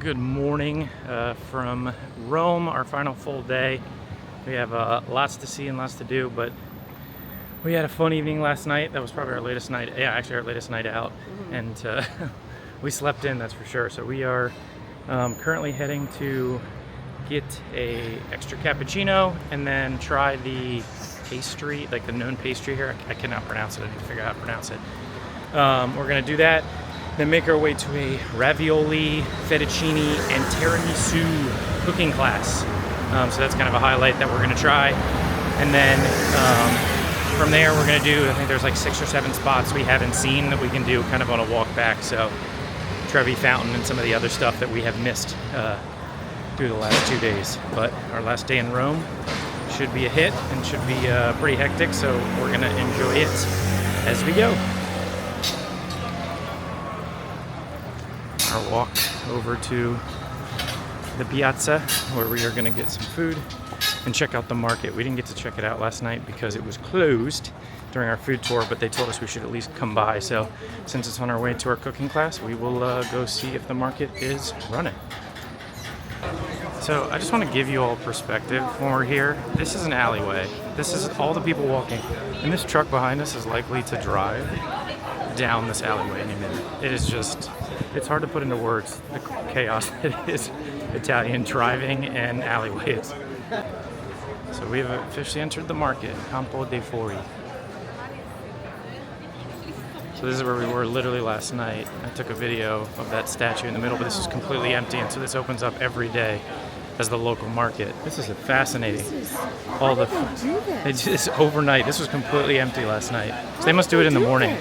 Good morning from Rome, our final full day. We have lots to see and lots to do, but we had a fun evening last night. That was probably our latest night, our latest night out. And we slept in, that's for sure. So we are currently heading to get a extra cappuccino and then try the pastry, like the known pastry here. I cannot pronounce it, I need to figure out how to pronounce it. We're gonna do that. Then make our way to a ravioli, fettuccine, and tiramisu cooking class. So that's kind of a highlight that we're gonna try. And then from there we're gonna do, I think there's like 6 or 7 spots we haven't seen that we can do kind of on a walk back. So Trevi Fountain and some of the other stuff that we have missed through the last 2 days. But our last day in Rome should be a hit and should be pretty hectic. So we're gonna enjoy it as we go. Our walk over to the piazza where we are going to get some food and check out the market. We didn't get to check it out last night because it was closed during our food tour, but they told us we should at least come by. So since it's on our way to our cooking class, we will go see if the market is running. So I just want to give you all perspective when we're here. This is an alleyway. This is all the people walking. And this truck behind us is likely to drive down this alleyway in a minute. It is just, it's hard to put into words the chaos that is Italian driving and alleyways. So we have officially entered the market, Campo dei Fori. So this is where we were literally last night. I took a video of that statue in the middle, but this is completely empty, and so this opens up every day as the local market. This is fascinating. All the it's overnight. This was completely empty last night. So they must do it in the morning.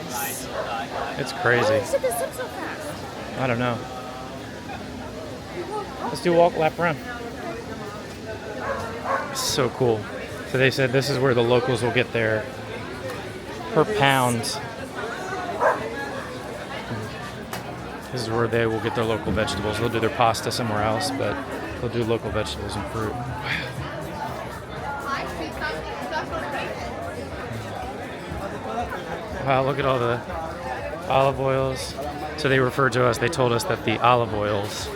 It's crazy. Why did this up so fast? I don't know. Let's do a walk lap around. So cool. So they said this is where the locals will get their per pound. This is where they will get their local vegetables. They'll do their pasta somewhere else, but they'll do local vegetables and fruit. Wow, look at all the olive oils. So they referred to us, they told us that the olive oils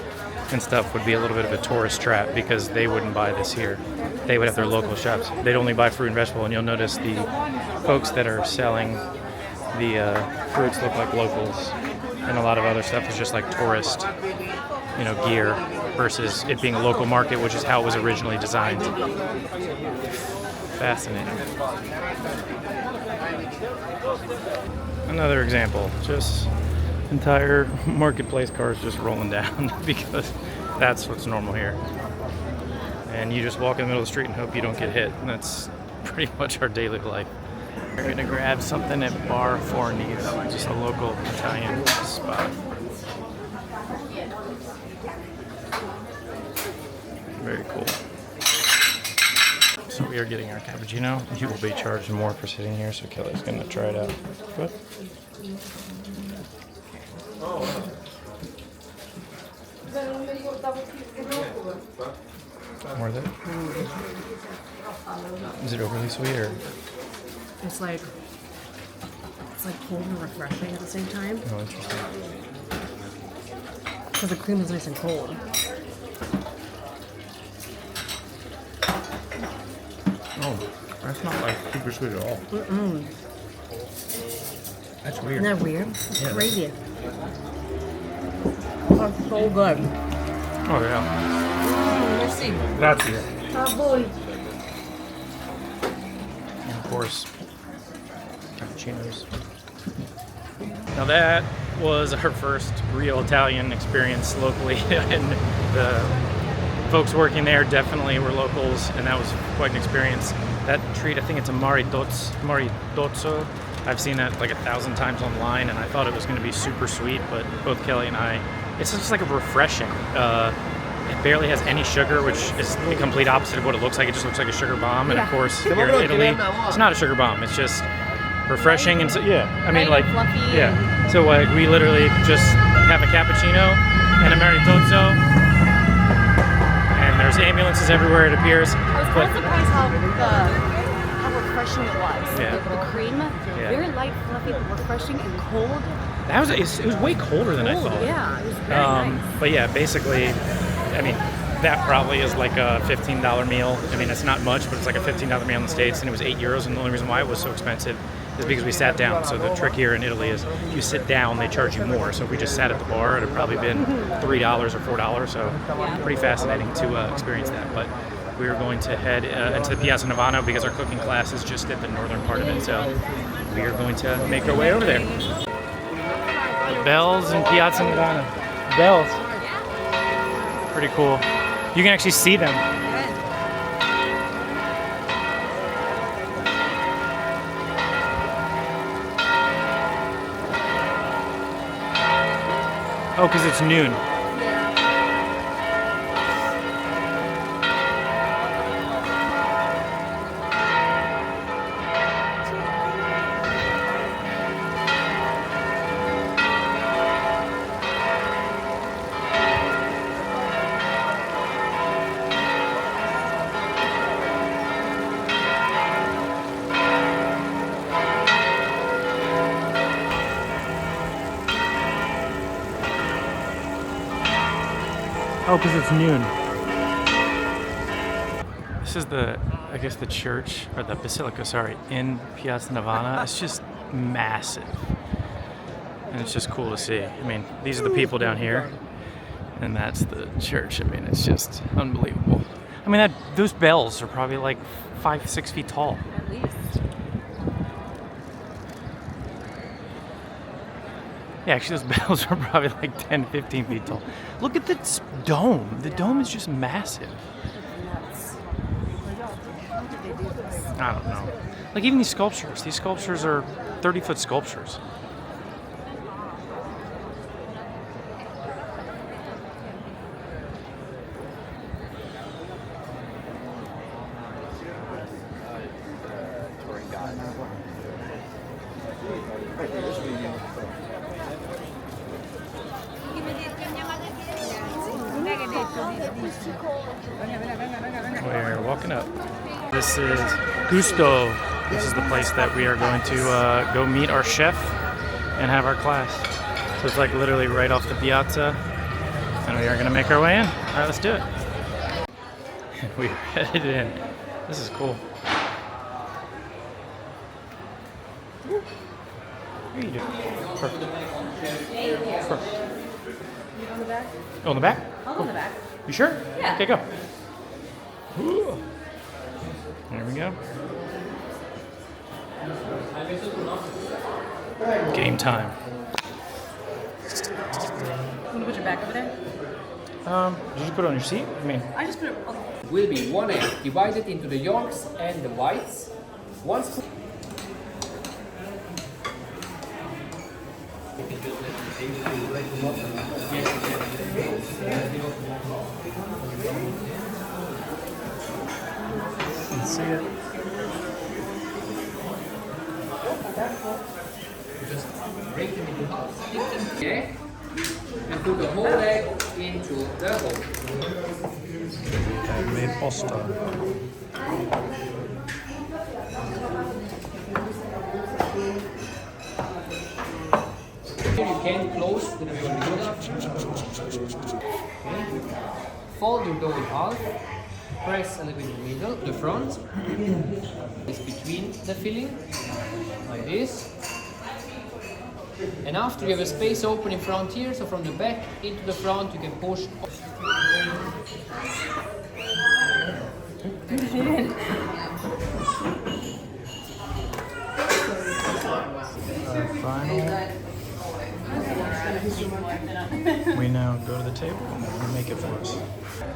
and stuff would be a little bit of a tourist trap because they wouldn't buy this here. They would have their local shops. They'd only buy fruit and vegetable, and you'll notice the folks that are selling the fruits look like locals, and a lot of other stuff is just like tourist, gear versus it being a local market, which is how it was originally designed. Fascinating. Another example, just entire marketplace cars just rolling down because that's what's normal here. And you just walk in the middle of the street and hope you don't get hit. And that's pretty much our daily life. We're gonna grab something at Bar Farnese, just a local Italian spot. Very cool. So we are getting our cappuccino. You will be charged more for sitting here, so Kelly's gonna try it out. But worth it? Is it overly sweet or? It's like cold and refreshing at the same time. Oh, interesting. Because the cream is nice and cold. Oh, that's not like super sweet at all. Mm-mm. That's weird. Isn't that weird? It's crazy. That's so good. Oh yeah. Merci. That's it. Ah, boy. And of course, cappuccinos. Now that was our first real Italian experience locally, and the folks working there definitely were locals, and that was quite an experience. That treat, I think it's a maritozzo. I've seen that like 1,000 times online, and I thought it was going to be super sweet, but both Kelly and I, it's just like a refreshing. It barely has any sugar, which is the complete opposite of what it looks like. It just looks like a sugar bomb, and of course here in Italy, it's not a sugar bomb. It's just refreshing, and so I mean, like, So we literally just have a cappuccino and a maritozzo, and there's ambulances everywhere. It appears. I was quite surprised how refreshing it was. Yeah. The cream, very light, fluffy, but refreshing and cold. That was it was way colder than I thought. Yeah, it was very nice. But yeah, basically, I mean, that probably is like a $15 meal. I mean, it's not much, but it's like a $15 meal in the States, and it was €8. And the only reason why it was so expensive is because we sat down. So the trick here in Italy is if you sit down, they charge you more. So if we just sat at the bar, it'd have probably been $3 or $4. So pretty fascinating to experience that. But we are going to head into the Piazza Navona because our cooking class is just at the northern part of it. So we are going to make our way over there. The bells in Piazza Navona. Bells. Pretty cool. You can actually see them. Oh, because it's noon. Oh, because it's noon. This is I guess the church, or the basilica, sorry, in Piazza Navona. It's just massive. And it's just cool to see. I mean, these are the people down here, and that's the church. I mean, it's just unbelievable. I mean, those bells are probably like 5-6 feet tall. At least. Yeah, actually, those bells are probably like 10-15 feet tall. Look at this dome. The dome is just massive. I don't know. Like, even these sculptures are 30-foot sculptures. We're walking up. This is Gusto. This is the place that we are going to go meet our chef and have our class. So it's like literally right off the piazza, and we are going to make our way in. All right, let's do it. We're headed in. This is cool. What are you doing? Perfect. Perfect. On the back? Oh, in the back? I'll go in the back. You sure? Yeah. Okay, go. Ooh. There we go. Game time. You want to put your back over there? Did you put it on your seat? I mean, I just put it on. Will be one egg divided into the yolks and the whites. One spoon. see it. Just break them into half. Okay? And put the whole egg into the hole. I made pasta. Here you can close the okay. Fold your dough in half. Press a little bit in the middle, the front is between the filling, like this. And after you have a space open in front here, so from the back into the front, you can push. We now go to the table and they're gonna make it for us.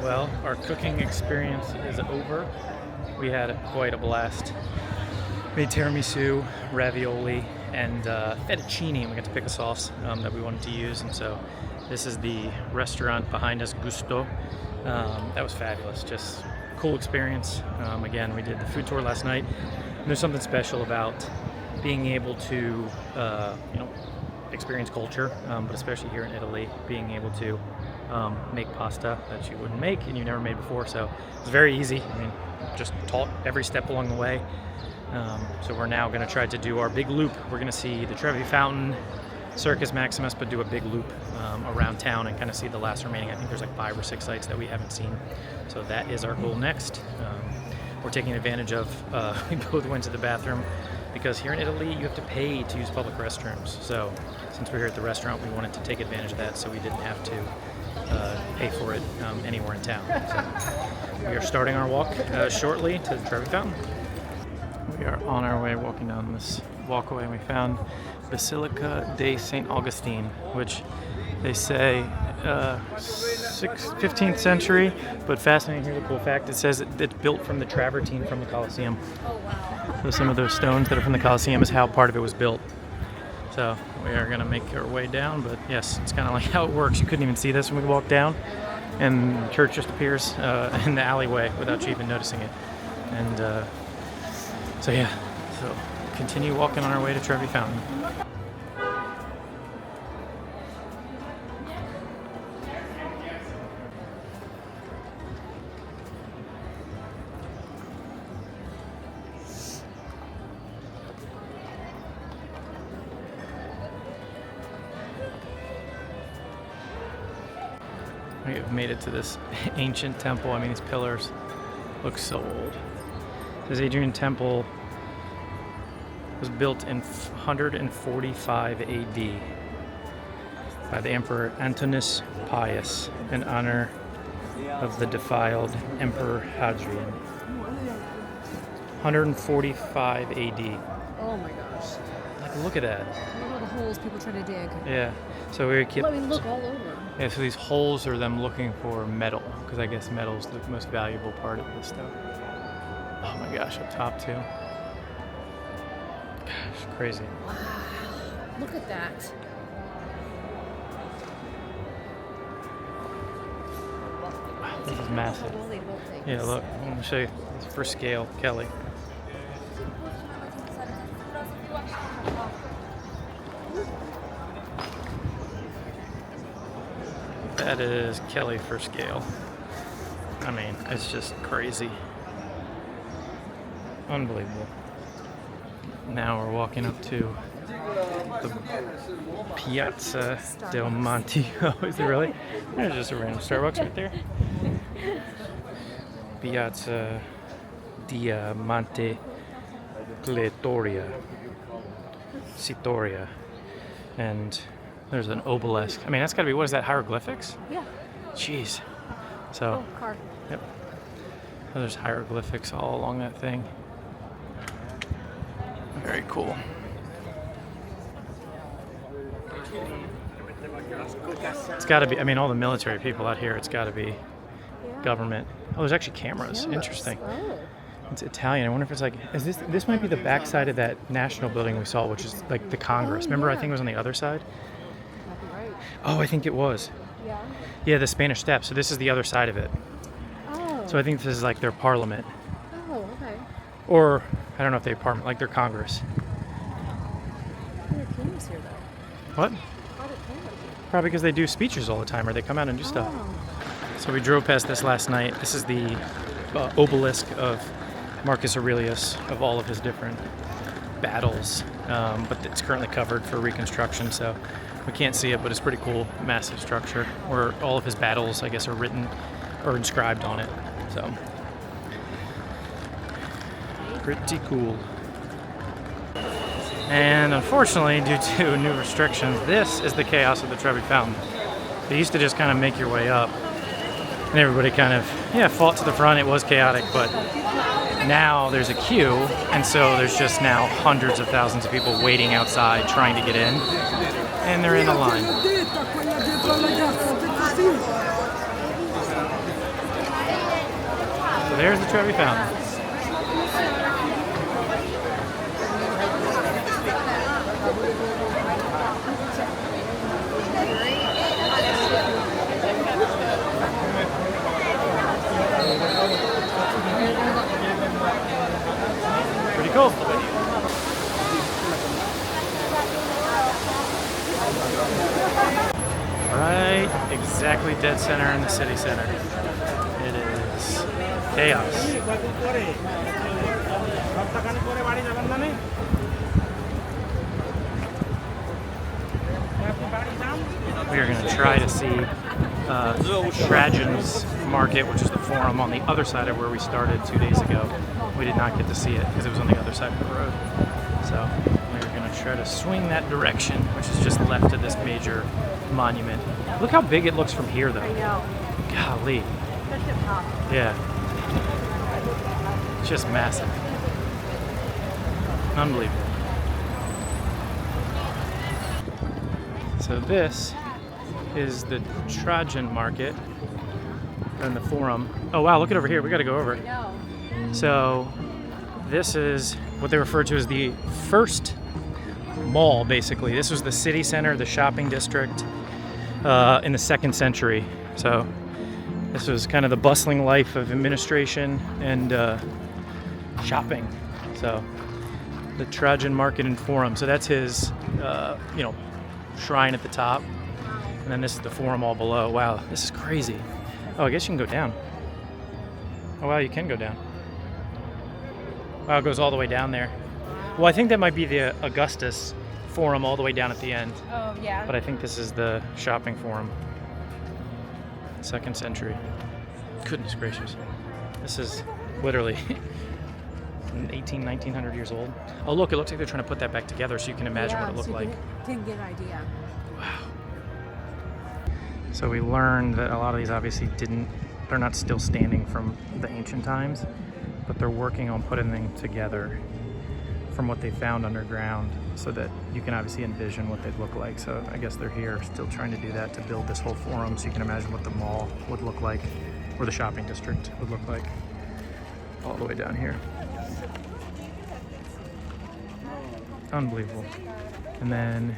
Well, our cooking experience is over. We had quite a blast. Made tiramisu, ravioli, and fettuccine, and we got to pick a sauce that we wanted to use. And so this is the restaurant behind us, Gusto. That was fabulous, just cool experience. Again, we did the food tour last night. And there's something special about being able to, experience culture, but especially here in Italy, being able to make pasta that you wouldn't make and you never made before. So it's very easy. I mean, just taught every step along the way. So we're now going to try to do our big loop. We're going to see the Trevi Fountain, Circus Maximus, but do a big loop around town and kind of see the last remaining. I think there's like 5 or 6 sites that we haven't seen. So that is our goal next. We're taking advantage of, we both went to the bathroom because here in Italy you have to pay to use public restrooms. So since we're here at the restaurant, we wanted to take advantage of that so we didn't have to pay for it anywhere in town. So we are starting our walk shortly to the Trevi Fountain. We are on our way walking down this walkway and we found Basilica de St. Augustine, which they say 15th century, but fascinating. Here's a cool fact. It says it's built from the travertine from the Colosseum. Oh, wow. So some of those stones that are from the Colosseum is how part of it was built. So we are going to make our way down, but yes, it's kind of like how it works. You couldn't even see this when we walked down, and the church just appears in the alleyway without you even noticing it. And so yeah, so continue walking on our way to Trevi Fountain. We have made it to this ancient temple. I mean, these pillars look so old. This Adrian Temple was built in 145 AD by the Emperor Antoninus Pius in honor of the defiled Emperor Hadrian. 145 AD. Oh my gosh. Like, look at that. Look at all the holes people try to dig. Yeah. So we keep. I mean, look all over. Yeah, so these holes are them looking for metal, because I guess metal is the most valuable part of this stuff. Oh my gosh, up top too. Gosh, crazy. Wow. Look at that. Wow, this is massive. Yeah, look, I'm gonna show you. It's for scale, Kelly. That is Kelly for scale. I mean, it's just crazy. Unbelievable. Now we're walking up to the Piazza del Monte. Oh, is it really? There's just a random Starbucks right there. Piazza di Monte Citoria. And there's an obelisk. I mean, that's gotta be, what is that, hieroglyphics? Yeah. Jeez. So, Oh, car. yep. So there's hieroglyphics all along that thing. Very cool. It's gotta be, I mean, all the military people out here, it's gotta be government. Oh, there's actually cameras. Interesting. Oh. It's Italian. I wonder if it's like, is this might be the backside of that national building we saw, which is like the Congress. Remember, I think it was on the other side? Right. Oh, I think it was. Yeah. Yeah, the Spanish Steps. So this is the other side of it. Oh. So I think this is like their parliament. Oh, okay. Or, I don't know if they parliament, like their Congress. There are cameras here, though. What? Why are there cameras here? Probably because they do speeches all the time, or they come out and do stuff. Oh. So we drove past this last night. This is the obelisk of Marcus Aurelius, of all of his different battles, but it's currently covered for reconstruction, so we can't see it, but it's pretty cool, massive structure where all of his battles, I guess, are written or inscribed on it. So pretty cool. And unfortunately, due to new restrictions, this is the chaos of the Trevi Fountain. They used to just kind of make your way up, and everybody kind of, fought to the front. It was chaotic, but now there's a queue, and so there's just now hundreds of thousands of people waiting outside trying to get in, and they're in a line. So there's the Trevi Fountain. Pretty cool. Right, exactly dead center in the city center. It is chaos. We are going to try to see Tragan's Market, which is the forum on the other side of where we started 2 days ago. We did not get to see it because it was on the other side of the road. So we're going to try to swing that direction, which is just left of this major monument. Look how big it looks from here, though. I know. Golly. That's the top. Yeah. It's just massive. Unbelievable. So this is the Tragan Market and the forum. Oh wow, look at over here. We got to go over. No. So this is what they refer to as the first mall, basically. This was the city center, the shopping district in the 2nd century. So this was kind of the bustling life of administration and shopping. So the Tragan Market and Forum. So that's his, shrine at the top. And then this is the forum all below. Wow, this is crazy. Oh, I guess you can go down. Oh, wow, you can go down. Wow, it goes all the way down there. Well, I think that might be the Augustus Forum all the way down at the end. Oh, yeah. But I think this is the shopping forum. 2nd century. Goodness gracious. This is literally 1900 years old. Oh, look, it looks like they're trying to put that back together so you can imagine what it looked like. Can get an idea. Wow. So we learned that a lot of these obviously they're not still standing from the ancient times, but they're working on putting them together from what they found underground so that you can obviously envision what they'd look like. So I guess they're here still trying to do that to build this whole forum so you can imagine what the mall would look like or the shopping district would look like all the way down here. Unbelievable. And then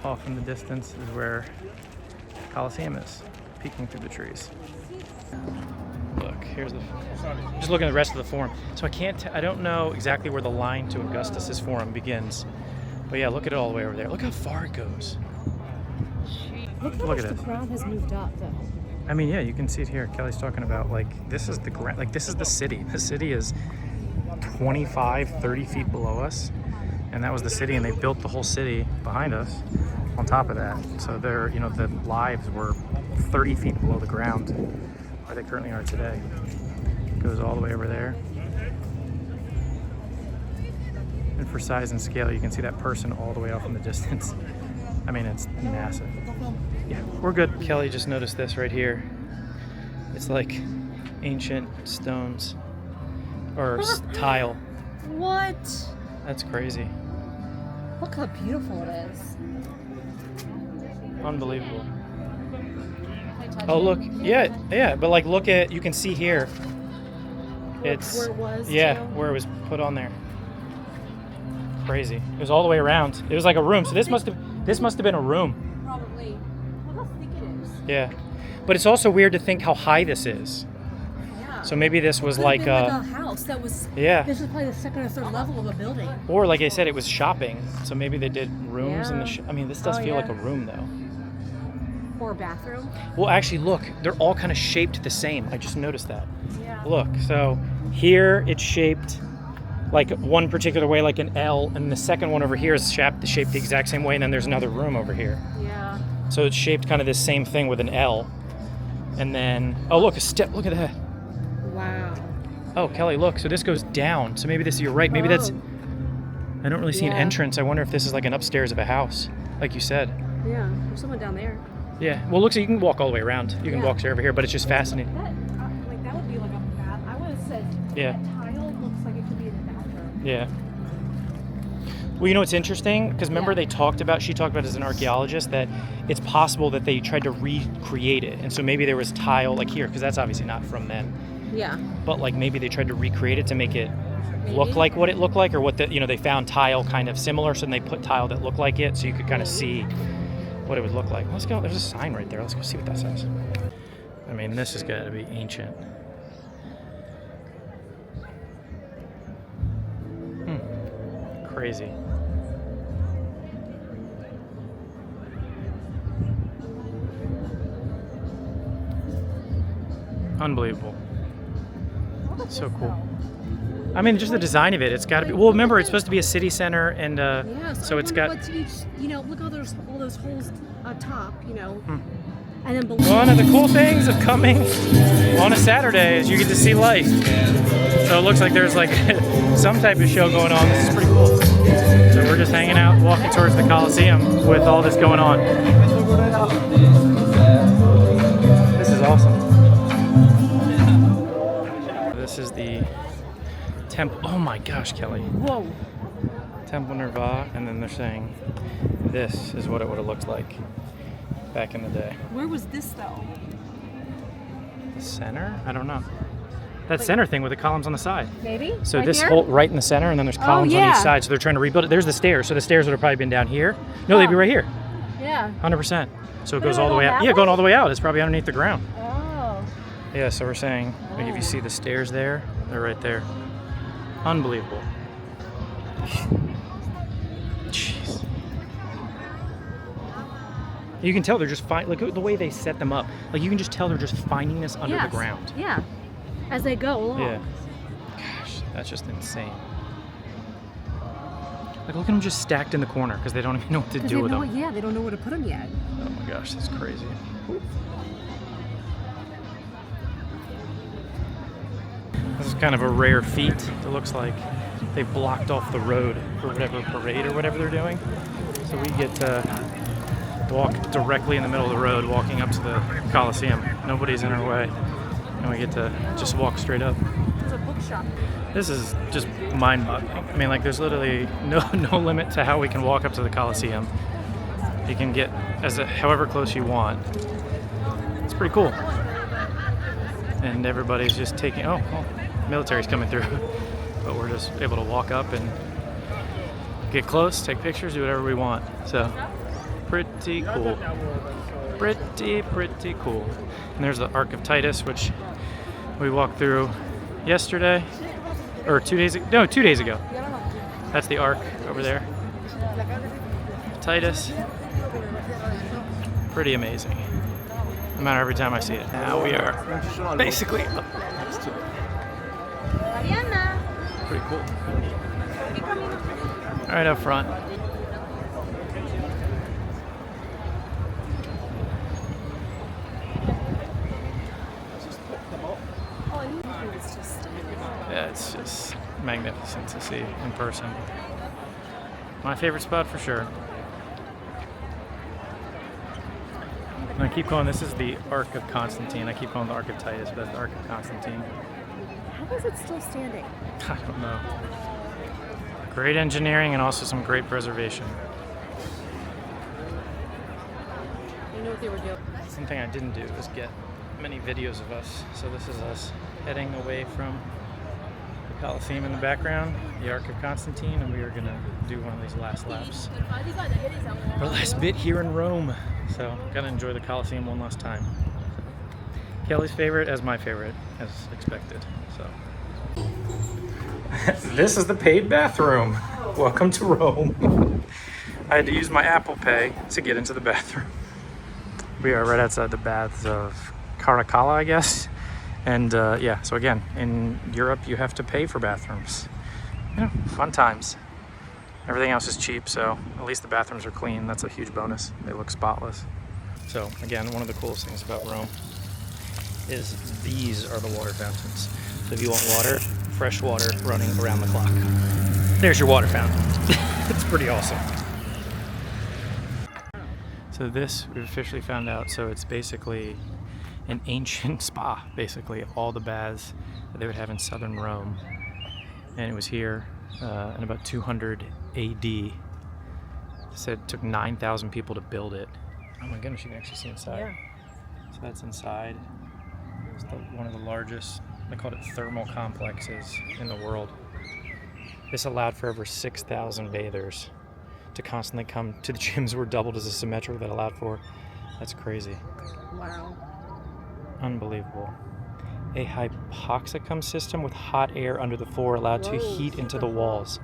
off in the distance is where Colosseum is, peeking through the trees. Look, here's just looking at the rest of the forum. So I don't know exactly where the line to Augustus's forum begins. But yeah, look at it all the way over there. Look how far it goes. Look how much the crown has moved up, though. I mean, yeah, you can see it here. Kelly's talking about, this is this is the city. The city is 25, 30 feet below us. And that was the city, and they built the whole city behind us on top of that. So the lives were 30 feet below the ground where they currently are today. It goes all the way over there. And for size and scale, you can see that person all the way off in the distance. I mean, it's massive. Yeah, we're good. Kelly just noticed this right here. It's like ancient stones or tile. What? That's crazy. Look how beautiful it is. Unbelievable. Oh, look. Yeah. But look at, you can see here. It's where it was. Yeah, too. where it was put on there. Crazy. It was all the way around. It was like a room. So this must have been a room. Probably. Look how thick it is. Yeah. But it's also weird to think how high this is. Yeah. So maybe this was Could like have been like a house that was. Yeah. This is probably the 2nd or 3rd level of a building. Or like I said, it was shopping. So maybe they did rooms in the Yeah. I mean, this does Oh, feel yeah. like a room though. Or a bathroom. Well, actually, look, they're all kind of shaped the same. I just noticed that. Yeah. Look, so here it's shaped like one particular way, like an L, and the second one over here is shaped the exact same way, and then there's another room over here. Yeah. So it's shaped kind of this same thing with an L. And then, oh, look, a step. Look at that. Wow. Oh, Kelly, look. So this goes down. So maybe this, you're right. Maybe that's, I don't really see an Yeah. entrance. I wonder if this is like an upstairs of a house, like you said. Yeah. There's someone down there. Yeah. Well, looks like you can walk all the way around. You can Yeah. walk over here, but it's just fascinating. That that would be like a bath. I would have said Yeah. that tile looks like it could be in a bathroom. Yeah. Well, you know what's interesting? Because remember she talked about as an archaeologist that it's possible that they tried to recreate it. And so maybe there was tile like here, because that's obviously not from then. Yeah. But like maybe they tried to recreate it to make it look Maybe. like what it looked like, or what they found tile kind of similar, so then they put tile that looked like it so you could kind of see what it would look like. Let's go. There's a sign right there. Let's go see what that says. I mean, this has got to be ancient. Crazy. Unbelievable. So cool. I mean, just the design of it. It's got to be. Well, remember, it's supposed to be a city center, and Yeah, so I it's wonder got. what's each, you know, look all those holes on top, you know. And then below. One of the cool things of coming on a Saturday is you get to see light. So it looks like there's like some type of show going on. This is pretty cool. So we're just hanging out, walking towards the Colosseum with all this going on. This is awesome. This is the temple. Oh my gosh, Kelly. Whoa. Temple Nerva, and then they're saying this is what it would have looked like back in the day. Where was this though? The center? I don't know. That center thing with the columns on the side. Maybe? So right this here? whole right in the center, and then there's columns on yeah. each side. So they're trying to rebuild it. There's the stairs. So the stairs would have probably been down here. No, they'd be right here. Yeah. 100%. So it But goes are all they the way going out. that Yeah, going way? all the way out. It's probably underneath the ground. Oh. Yeah, so we're saying, like, if you see the stairs there, they're right there. Unbelievable. Jeez. You can tell they're just look at the way they set them up. Like, you can just tell they're just finding this under the ground. Yeah. As they go along. Yeah. Gosh, that's just insane. Like, look at them just stacked in the corner because they don't even know what to do with them. Yeah, they don't know where to put them yet. Oh my gosh, that's crazy. This is kind of a rare feat. It looks like they blocked off the road for whatever parade or whatever they're doing. So we get to walk directly in the middle of the road, walking up to the Colosseum. Nobody's in our way. And we get to just walk straight up. There's a bookshop. This is just mind-boggling. I mean, like, there's literally no limit to how we can walk up to the Colosseum. You can get however close you want. It's pretty cool. And everybody's just taking. Oh, well, military's coming through, but we're just able to walk up and get close, take pictures, do whatever we want. So, pretty cool. Pretty cool. And there's the Ark of Titus, which we walked through yesterday. Or 2 days ago. No, 2 days ago. That's the Ark over there. Titus. Pretty amazing. No matter every time I see it. Now we are basically up next to it. Pretty cool. Right up front. Yeah, it's just magnificent to see in person. My favorite spot for sure. And I keep calling this is the Ark of Constantine. I keep calling the Ark of Titus, but it's the Ark of Constantine. How is it still standing? I don't know. Great engineering and also some great preservation. You know what they were doing? Something I didn't do was get many videos of us. So this is us heading away from the Colosseum in the background, the Ark of Constantine, and we are gonna do one of these last laps. Our last bit here in Rome. So gotta enjoy the Colosseum one last time. Kelly's favorite as my favorite, as expected. So this is the paid bathroom. Welcome to Rome. I had to use my Apple Pay to get into the bathroom. We are right outside the Baths of Caracalla, I guess. And yeah, so again, in Europe, you have to pay for bathrooms. You know, fun times. Everything else is cheap, so at least the bathrooms are clean. That's a huge bonus. They look spotless. So again, one of the coolest things about Rome is these are the water fountains. So if you want water, fresh water running around the clock. There's your water fountain. It's pretty awesome. So this, we've officially found out, so it's basically an ancient spa, basically, of all the baths that they would have in southern Rome. And it was here in about 200 AD. It said it took 9,000 people to build it. Oh my goodness, you can actually see inside. Yeah. So that's inside. It's one of the largest, they called it thermal complexes in the world. This allowed for over 6,000 bathers to constantly come to the gyms, were doubled as a symmetric that allowed for. That's crazy. Wow. Unbelievable. A hypoxicum system with hot air under the floor allowed to heat into the walls.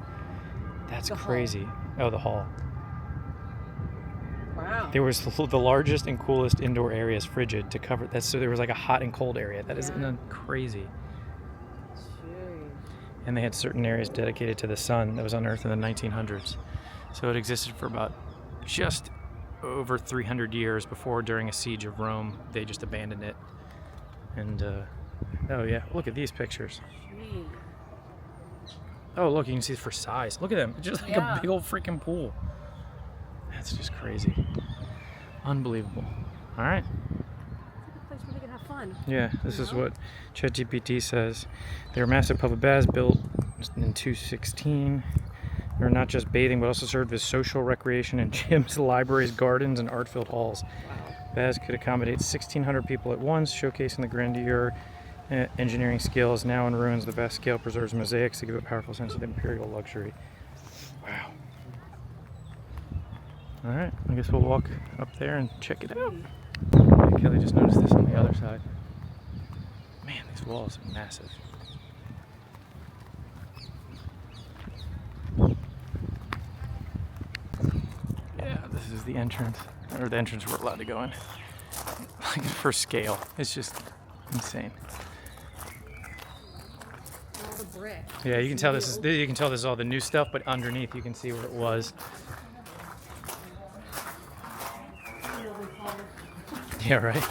That's crazy. Oh, the hall. Wow. There was the largest and coolest indoor areas frigid to cover that, so there was like a hot and cold area. That is crazy. and they had certain areas dedicated to the sun that was unearthed in the 1900s. So it existed for about just over 300 years before, during a siege of Rome, they just abandoned it. And oh yeah, look at these pictures. Oh look, you can see it for size. Look at them, it's just like a big old freaking pool. That's just crazy. Unbelievable. All right. Place where they can have fun. Yeah, this is what ChatGPT says. They were massive public baths built in 216. They were not just bathing, but also served as social recreation and gyms, libraries, gardens, and art-filled halls. Baths could accommodate 1,600 people at once, showcasing the grandeur, engineering skills. Now in ruins, the vast scale preserves mosaics to give a powerful sense of imperial luxury. Wow. All right, I guess we'll walk up there and check it out. Yeah, Kelly just noticed this on the other side. Man, these walls are massive. Yeah, this is the entrance, or the entrance we're allowed to go in. Like, for scale, it's just insane. All the brick. Yeah, you can tell this is all the new stuff, but underneath you can see where it was. Yeah, right.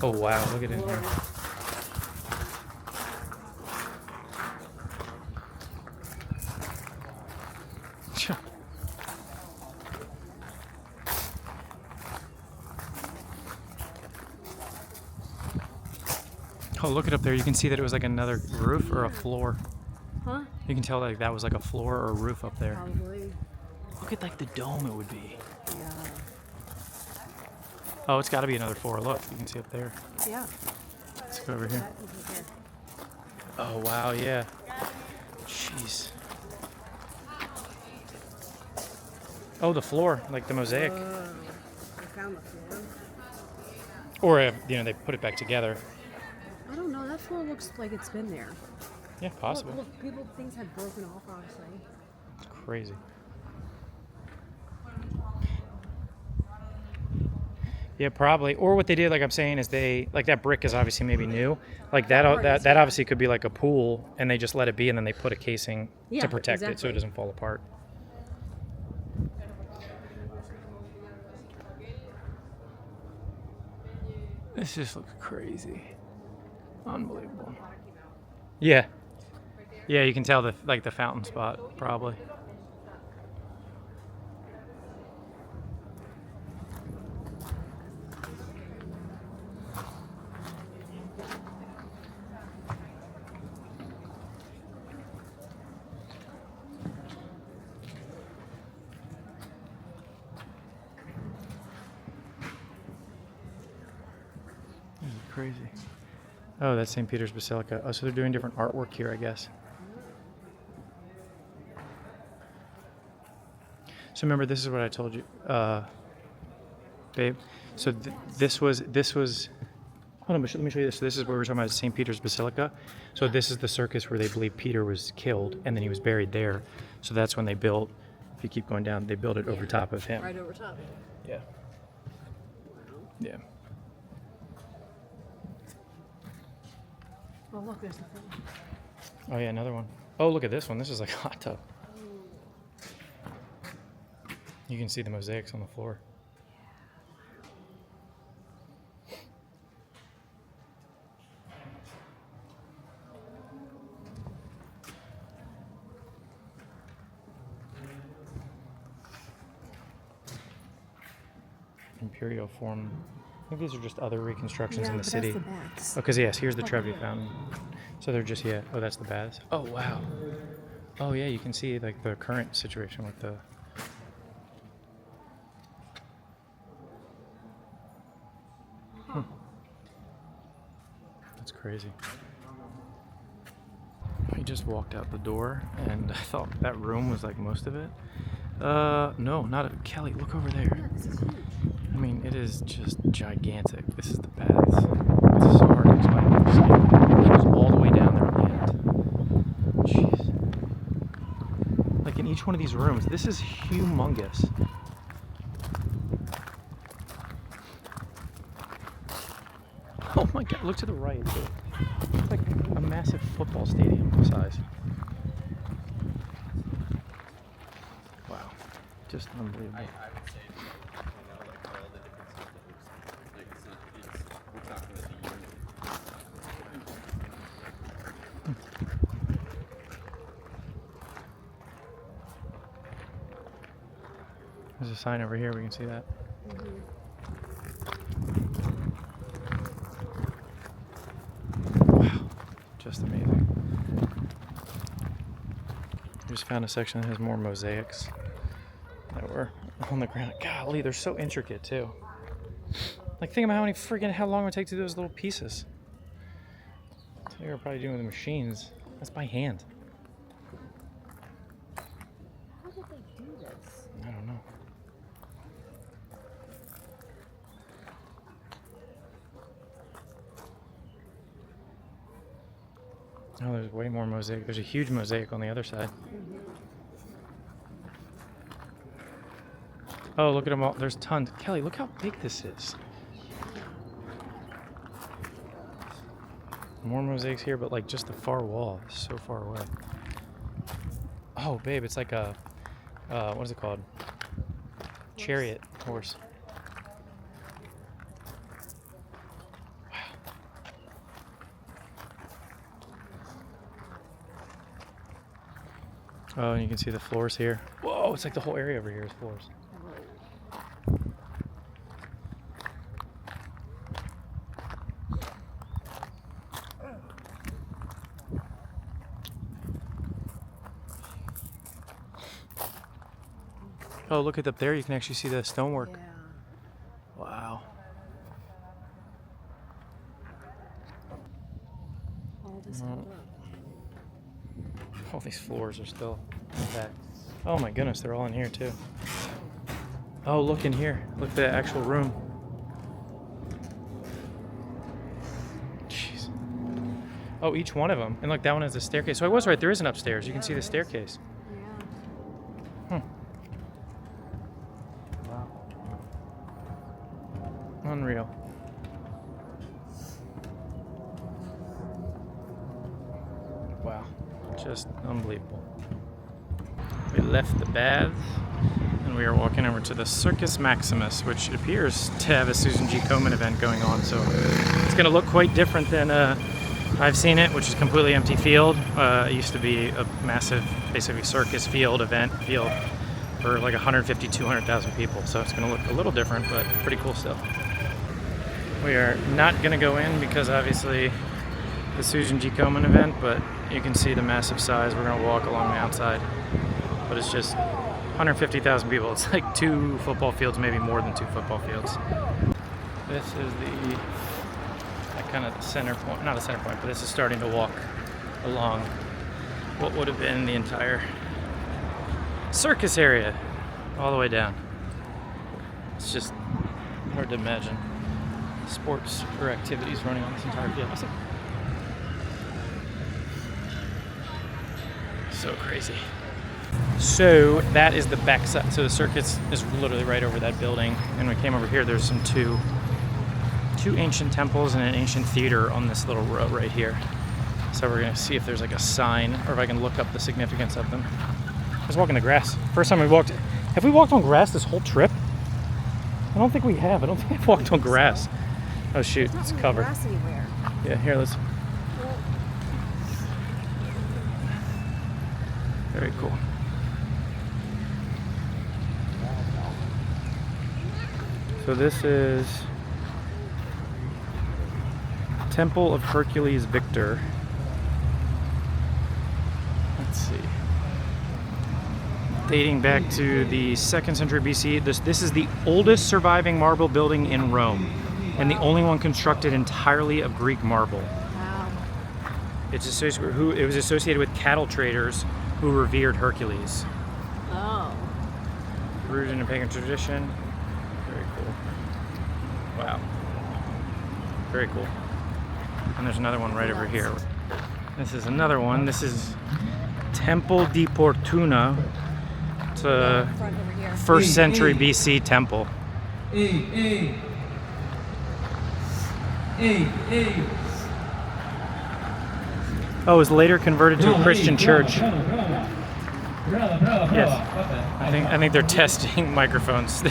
Oh wow, look at it in here. Oh, look it up there. You can see that it was like another roof or a floor. Huh? You can tell like that was like a floor or a roof up there. Probably. Look at like the dome it would be. Yeah. Oh, it's got to be another floor. Look, you can see up there. Yeah. Let's go over here. That is here. Oh wow, yeah. Jeez. Oh, the floor, like the mosaic. I found the floor. Or you know, they put it back together. I don't know. That floor looks like it's been there. Yeah, possible. Look, things have broken off, obviously. It's crazy. Yeah, probably. Or what they did, like I'm saying, is they, like, that brick is obviously maybe new. Like that obviously could be like a pool, and they just let it be, and then they put a casing to protect it so it doesn't fall apart. This just looks crazy. Unbelievable. Yeah. Yeah, you can tell the fountain spot, probably. This is crazy. Oh, that's St. Peter's Basilica. Oh, so they're doing different artwork here, I guess. So remember, this is what I told you, babe. So this was. Hold on, let me show you this. So this is what we're talking about, St. Peter's Basilica. So this is the circus where they believe Peter was killed, and then he was buried there. So that's when they built. If you keep going down, they built it over top of him. Right over top. Yeah. Yeah. Oh, look, there's the thing. Oh yeah, another one. Oh, look at this one. This is like a hot tub. You can see the mosaics on the floor. Imperial form. I think these are just other reconstructions in the city. That's the baths. Oh, because yes, here's the Trevi Fountain. So they're just, yeah. Oh, that's the baths. Oh, wow. Oh, yeah, you can see like the current situation with the. That's crazy. We just walked out the door, and I thought that room was like most of it. No, not a, Kelly. Look over there. Yeah, this is huge. I mean, it is just gigantic. This is the baths. It's so hard to explain. It goes all the way down there on the end. Jeez. Like in each one of these rooms, this is humongous. Oh my God! Look to the right. It's like a massive football stadium size. Wow, just unbelievable. I would say, like all the different stuff that we've seen. We're talking about the unit. There's a sign over here, we can see that. Wow, just amazing. I just found a section that has more mosaics that were on the ground. Golly, they're so intricate too. Like, think about how long it would take to do those little pieces. They were probably doing with the machines. That's by hand. How did they do this? I don't know. Oh, there's way more mosaic. There's a huge mosaic on the other side. Oh, look at them all. There's tons. Kelly, look how big this is. More mosaics here, but like just the far wall. It's so far away. Oh, babe, it's like a, what is it called? Chariot horse. Oh, and you can see the floors here. Whoa, it's like the whole area over here is floors. Oh, look at up there. You can actually see the stonework. Yeah. Wow. All this held up. All these floors are still intact. Oh my goodness, they're all in here too. Oh, look in here. Look at the actual room. Jeez. Oh, each one of them. And look, that one has a staircase. So I was right. There is an upstairs. You can see the staircase. Yeah. Wow. Unreal. Wow. Just unbelievable. We left the baths and we are walking over to the Circus Maximus, which appears to have a Susan G. Komen event going on. So it's going to look quite different than I've seen it, which is completely empty field. It used to be a massive, basically circus field, event field for like 150, 200,000 people. So it's going to look a little different, but pretty cool still. We are not going to go in because obviously the Susan G. Komen event, but you can see the massive size. We're going to walk along the outside, but it's just 150,000 people. It's like 2 football fields, maybe more than 2 football fields. This is the kind of center point, not a center point, but this is starting to walk along what would have been the entire circus area all the way down. It's just hard to imagine sports or activities running on this entire field. So crazy. So that is the back side. So the circus is literally right over that building. And we came over here, there's some two ancient temples and an ancient theater on this little row right here. So we're gonna see if there's like a sign or if I can look up the significance of them. I was walking the grass. First time we walked. Have we walked on grass this whole trip? I don't think we have. I don't think I've walked on grass. Oh shoot, it's covered. Grass anywhere. Yeah, here, let's. Very cool. So this is Temple of Hercules Victor. Let's see. Dating back to the 2nd century BC. This is the oldest surviving marble building in Rome, and the only one constructed entirely of Greek marble. Wow. It was associated with cattle traders who revered Hercules. Oh. Rooted in a pagan tradition. Very cool. Wow. Very cool. And there's another one right over here. This is another one. This is Temple di Portuna. It's a Front over here. 1st century BC temple. Hey. Oh, it was later converted to a Christian church. Yes. I think they're testing microphones.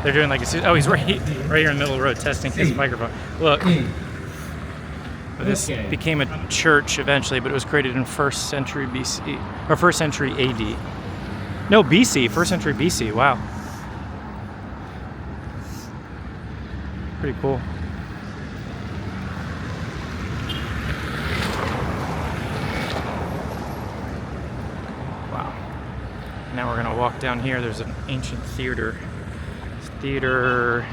They're doing like a, oh, he's right here in the middle of the road testing his microphone. Look. This became a church eventually, but it was created in 1st century BC, or 1st century AD. No, BC, 1st century BC, wow. Pretty cool. Wow. Now we're gonna walk down here. There's an ancient theater. Theater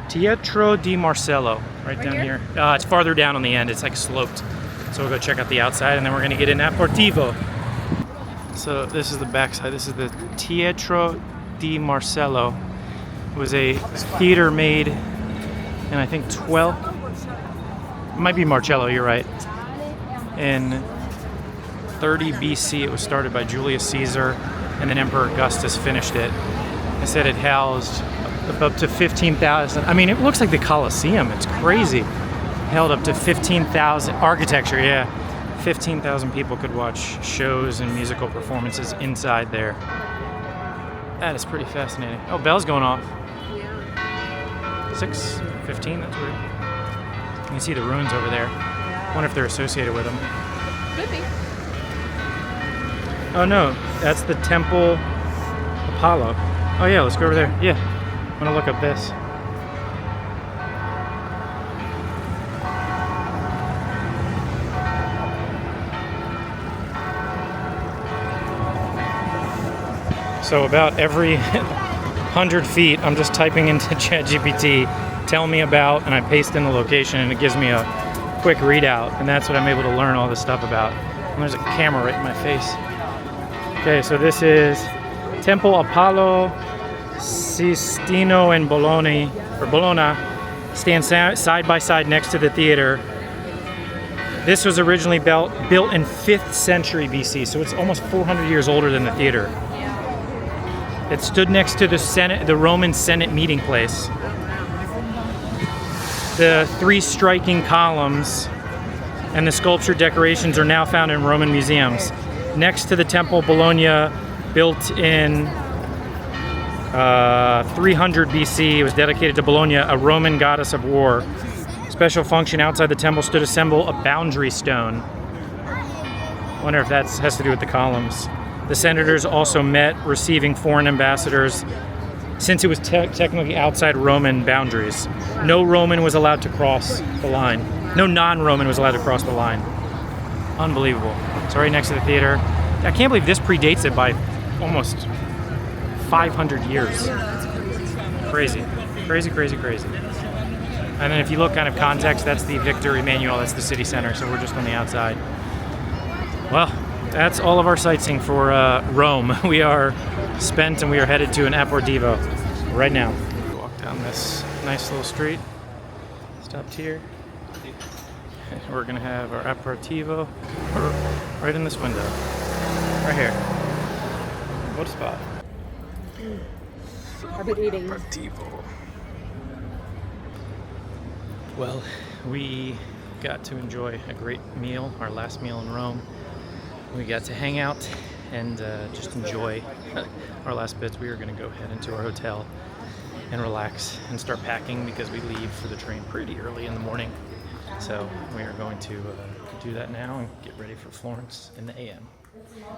Teatro di Marcello, right down here. It's farther down on the end. It's like sloped. So we'll go check out the outside, and then we're gonna get in Aperitivo. So this is the backside. This is the Teatro di Marcello. It was a theater made in I think 12. It might be Marcello. You're right. In 30 BC, it was started by Julius Caesar, and then Emperor Augustus finished it. They said it housed up to 15,000. I mean, it looks like the Colosseum. It's crazy. Held up to 15,000. Architecture, yeah. 15,000 people could watch shows and musical performances inside there. That is pretty fascinating. Oh, bell's going off. Yeah. 6:15, that's weird. You can see the ruins over there. Wonder if they're associated with them. Could be. Oh no, that's the Temple Apollo. Oh yeah, let's go over there. Yeah, I'm gonna look up this. So about every 100 feet, I'm just typing into ChatGPT, tell me about, and I paste in the location, and it gives me a quick readout, and that's what I'm able to learn all this stuff about. And there's a camera right in my face. Okay, so this is Temple Apollo Sistino in Bologna, stand side by side next to the theater. This was originally built in 5th century BC, so it's almost 400 years older than the theater. It stood next to the Roman Senate meeting place. The 3 striking columns and the sculpture decorations are now found in Roman museums. Next to the Temple Bologna, built in 300 BC, it was dedicated to Bologna, a Roman goddess of war. Special function outside the temple stood a symbol, a boundary stone. Wonder if that has to do with the columns. The senators also met, receiving foreign ambassadors, since it was technically outside Roman boundaries. No Roman was allowed to cross the line. No non-Roman was allowed to cross the line. Unbelievable. It's right next to the theater. I can't believe this predates it by almost 500 years. Crazy. Crazy, crazy, crazy. And then if you look kind of context, that's the Victor Emmanuel, that's the city center, so we're just on the outside. Well, that's all of our sightseeing for Rome. We are spent and we are headed to an aperitivo right now. Walk down this nice little street. Stopped here. We're gonna have our aperitivo right in this window. Right here. What spot? I've been eating. Aperitivo. Well, we got to enjoy a great meal, our last meal in Rome. We got to hang out and just enjoy our last bits. We are going to go head into our hotel and relax and start packing because we leave for the train pretty early in the morning. So we are going to do that now and get ready for Florence in the AM.